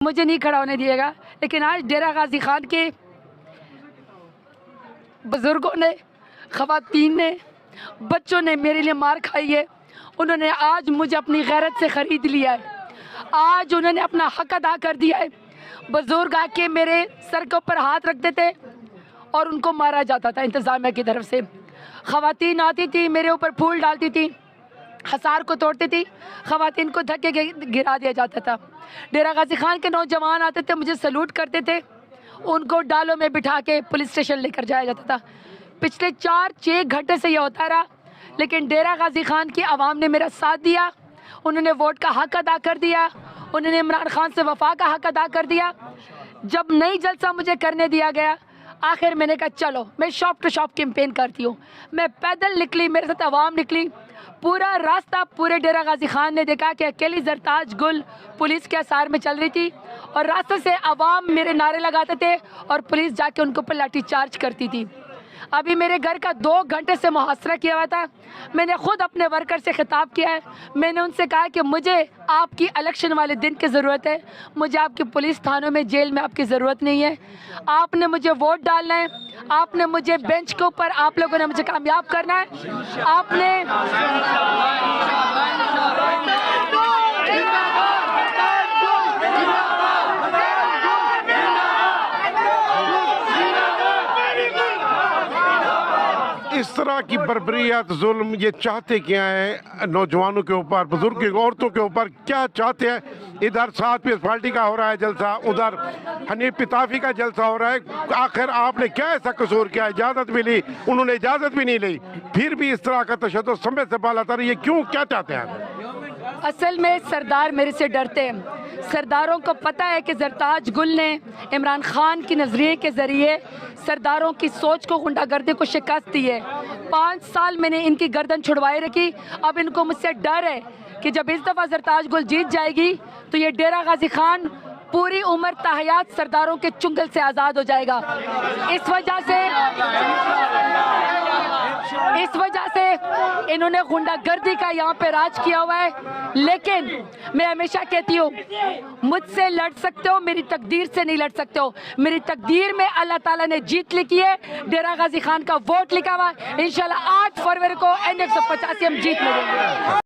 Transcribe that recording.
मुझे नहीं खड़ा होने दिएगा। लेकिन आज डेरा गाजी खान के बुजुर्गों ने, ख़वातीन ने, बच्चों ने मेरे लिए मार खाई है। उन्होंने आज मुझे अपनी गैरत से ख़रीद लिया है। आज उन्होंने अपना हक अदा कर दिया है। बुजुर्ग आके मेरे सर के ऊपर हाथ रखते थे और उनको मारा जाता था इंतज़ामिया की तरफ से। ख़वातीन आती थी, मेरे ऊपर फूल डालती थी, हसार को तोड़ती थी, ख़वातीन को धक्के गिरा दिया जाता था। डेरा गाजी खान के नौजवान आते थे, मुझे सलूट करते थे, उनको डालों में बिठा के पुलिस स्टेशन लेकर जाया जाता था। पिछले 4-6 घंटे से ये होता रहा, लेकिन डेरा गाजी खान की आवाम ने मेरा साथ दिया। उन्होंने वोट का हक अदा कर दिया, उन्होंने इमरान खान से वफा का हक अदा कर दिया। जब नई जलसा मुझे करने दिया गया, आखिर मैंने कहा चलो मैं शॉप टू शॉप कैंपेन करती हूँ। मैं पैदल निकली, मेरे साथ आवाम निकली। पूरा रास्ता पूरे डेरा गाजी खान ने देखा कि अकेली जरताज गुल पुलिस के असार में चल रही थी और रास्ते से आवाम मेरे नारे लगाते थे और पुलिस जाके उनके ऊपर लाठी चार्ज करती थी। अभी मेरे घर का 2 घंटे से मुहासरा किया हुआ था। मैंने खुद अपने वर्कर से खिताब किया है। मैंने उनसे कहा कि मुझे आपकी इलेक्शन वाले दिन की ज़रूरत है, मुझे आपकी पुलिस थानों में, जेल में आपकी ज़रूरत नहीं है। आपने मुझे वोट डालना है, आपने मुझे बेंच के ऊपर, आप लोगों ने मुझे कामयाब करना है। आपने इस तरह की बर्बरियत, जुल्म ये चाहते क्या है? नौजवानों के ऊपर, बुजुर्ग औरतों के ऊपर क्या चाहते हैं? इधर साथ पीस पार्टी का हो रहा है जलसा, उधर हनीफ पिताफी का जलसा हो रहा है। आखिर आपने क्या ऐसा कसूर किया? इजाज़त भी ली, उन्होंने इजाज़त भी नहीं ली, फिर भी इस तरह का तशद्दुद समय से पाला था। ये क्यों, क्या चाहते हैं? असल में सरदार मेरे से डरते हैं। सरदारों को पता है कि जरताज गुल ने इमरान खान की नज़रिए के ज़रिए सरदारों की सोच को, गुंडागर्दी को शिकस्त दी है। 5 साल मैंने इनकी गर्दन छुड़वाए रखी। अब इनको मुझसे डर है कि जब इस दफ़ा जरताज गुल जीत जाएगी तो ये डेरा गाजी खान पूरी उम्र ताहयात सरदारों के चुंगल से आज़ाद हो जाएगा। इस वजह से इन्होंने गुंडागर्दी का यहाँ पे राज किया हुआ है। लेकिन मैं हमेशा कहती हूँ, मुझसे लड़ सकते हो, मेरी तकदीर से नहीं लड़ सकते हो। मेरी तकदीर में अल्लाह ताला ने जीत लिखी है, डेरा गाजी खान का वोट लिखा हुआ है। इंशाल्लाह 8 फरवरी को NX 85 हम जीत लेंगे।